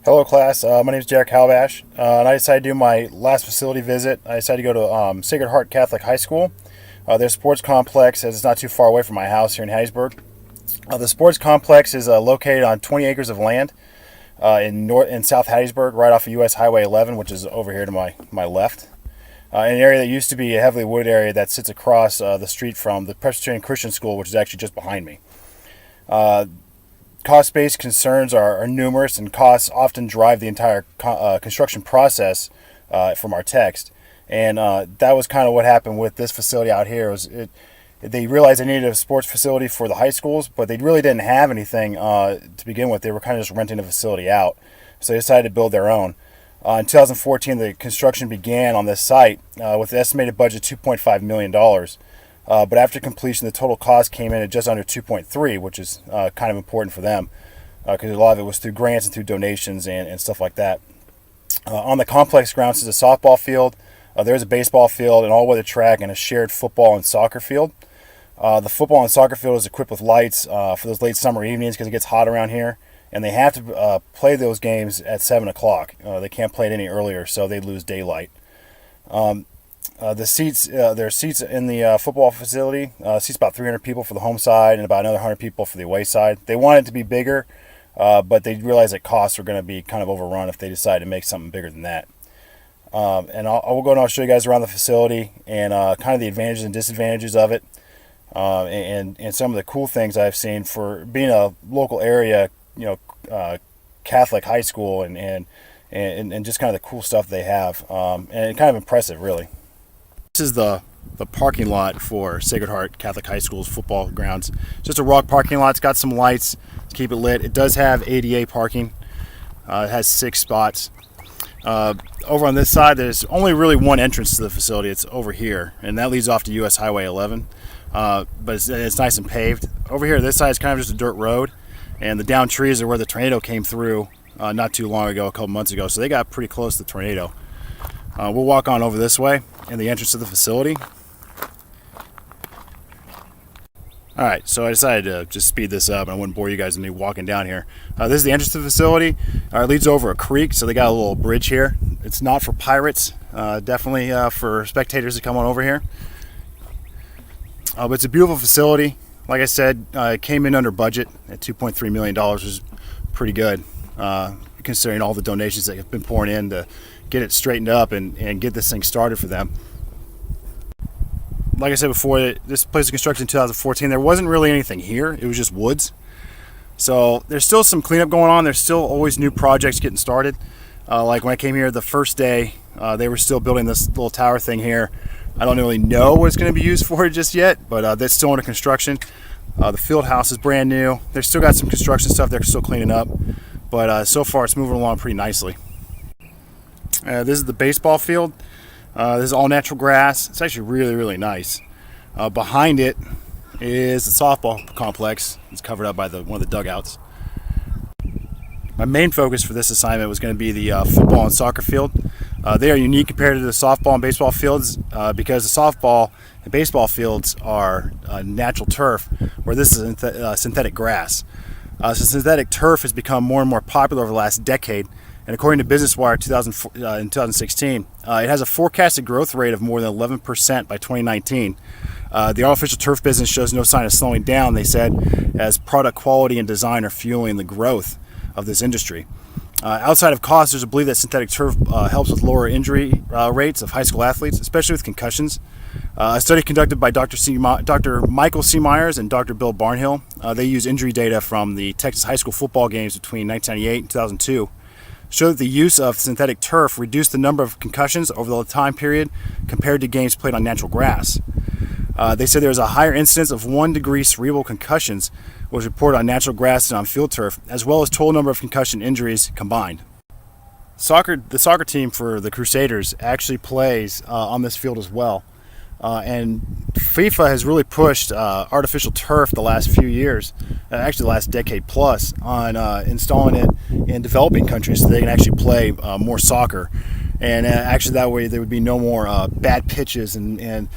Hello, class. My name is Derek Halbash, and I decided to do my last facility visit. I decided to go to Sacred Heart Catholic High School. Their sports complex, as it's not too far away from my house here in Hattiesburg. The sports complex is located on 20 acres of land in South Hattiesburg, right off of U.S. Highway 11, which is over here to my left. In an area that used to be a heavily wooded area that sits across the street from the Presbyterian Christian School, which is actually just behind me. Cost-based concerns are numerous, and costs often drive the entire construction process from our text. And that was kind of what happened with this facility out here. They realized they needed a sports facility for the high schools, but they really didn't have anything to begin with. They were kind of just renting the facility out. So they decided to build their own. In 2014, the construction began on this site with an estimated budget of $2.5 million. But after completion, the total cost came in at just under 2.3, which is kind of important for them because a lot of it was through grants and through donations and stuff like that. On the complex grounds is a softball field. There's a baseball field, an all-weather track, and a shared football and soccer field. The football and soccer field is equipped with lights for those late summer evenings because it gets hot around here, and they have to play those games at 7 o'clock. They can't play it any earlier, so they lose daylight. There are seats in the football facility. Seats about 300 people for the home side and about another 100 people for the away side. They want it to be bigger, but they realize that costs are going to be kind of overrun if they decide to make something bigger than that. And I will go and I'll show you guys around the facility and kind of the advantages and disadvantages of it, and some of the cool things I've seen for being a local area, Catholic high school, and just kind of the cool stuff they have, and kind of impressive, really. This is the parking lot for Sacred Heart Catholic High School's football grounds. Just a rock parking lot. It's got some lights to keep it lit. It does have ADA parking. It has 6 spots. Over on this side, there's only really one entrance to the facility. It's over here, and that leads off to US Highway 11. But it's nice and paved. Over here, this side is kind of just a dirt road, and the down trees are where the tornado came through not too long ago, a couple months ago. So they got pretty close to the tornado. We'll walk on over this way in the entrance to the facility. Alright, so I decided to just speed this up. I wouldn't bore you guys with me walking down here. This is the entrance to the facility. It leads over a creek, so they got a little bridge here. It's not for pirates, definitely for spectators to come on over here. But it's a beautiful facility. Like I said, it came in under budget at $2.3 million, which is pretty good, considering all the donations that have been pouring in to get it straightened up and get this thing started for them. Like I said before, this place was constructed in 2014. There wasn't really anything here. It was just woods. So there's still some cleanup going on. There's still always new projects getting started. Like when I came here the first day, they were still building this little tower thing here. I don't really know what it's going to be used for just yet, but that's still under construction. The field house is brand new. They've still got some construction stuff they're still cleaning up, but so far it's moving along pretty nicely. This is the baseball field. This is all natural grass. It's actually really, really nice. Behind it is the softball complex. It's covered up by one of the dugouts. My main focus for this assignment was going to be the football and soccer field. They are unique compared to the softball and baseball fields because the softball and baseball fields are natural turf, where this is synthetic grass. So synthetic turf has become more and more popular over the last decade. And according to Business Wire in 2016, it has a forecasted growth rate of more than 11% by 2019. The artificial turf business shows no sign of slowing down, they said, as product quality and design are fueling the growth of this industry. Outside of cost, there's a belief that synthetic turf helps with lower injury rates of high school athletes, especially with concussions. A study conducted by Dr. Michael C. Myers and Dr. Bill Barnhill, they use injury data from the Texas high school football games between 1998 and 2002. Showed that the use of synthetic turf reduced the number of concussions over the time period compared to games played on natural grass. They said there was a higher incidence of 1-degree cerebral concussions was reported on natural grass and on field turf, as well as total number of concussion injuries combined. The soccer team for the Crusaders actually plays on this field as well. And FIFA has really pushed artificial turf the last few years, actually the last decade plus, on installing it in developing countries so they can actually play more soccer. And actually that way there would be no more bad pitches and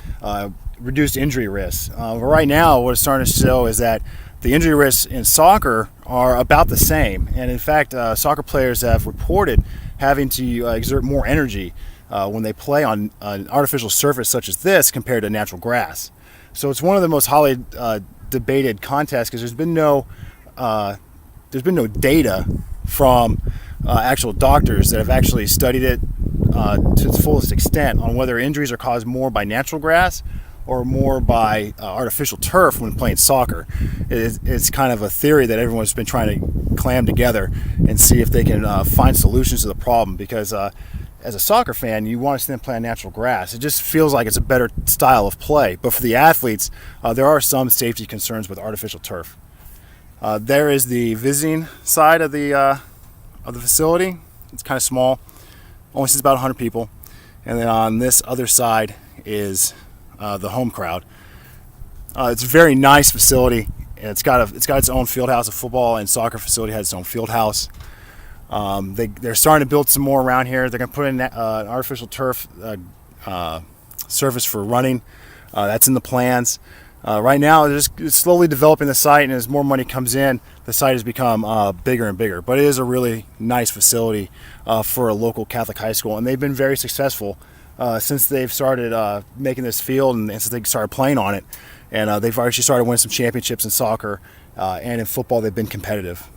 reduced injury risks. Right now what it's starting to show is that the injury risks in soccer are about the same. And in fact, soccer players have reported having to exert more energy when they play on an artificial surface such as this compared to natural grass. So it's one of the most highly debated contests because there's been no data from actual doctors that have actually studied it to its fullest extent on whether injuries are caused more by natural grass or more by artificial turf when playing soccer. It's kind of a theory that everyone's been trying to clam together and see if they can find solutions to the problem, because as a soccer fan, you want to see them play on natural grass. It just feels like it's a better style of play. But for the athletes, there are some safety concerns with artificial turf. There is the visiting side of the facility. It's kind of small, only seats about 100 people. And then on this other side is the home crowd. It's a very nice facility. It's got its own field house. A football and soccer facility has its own field house. They're starting to build some more around here. They're going to put in an artificial turf surface for running. That's in the plans. Right now, they're just slowly developing the site, and as more money comes in, the site has become bigger and bigger. But it is a really nice facility for a local Catholic high school, and they've been very successful since they've started making this field and since they started playing on it. And they've actually started winning some championships in soccer, and in football they've been competitive.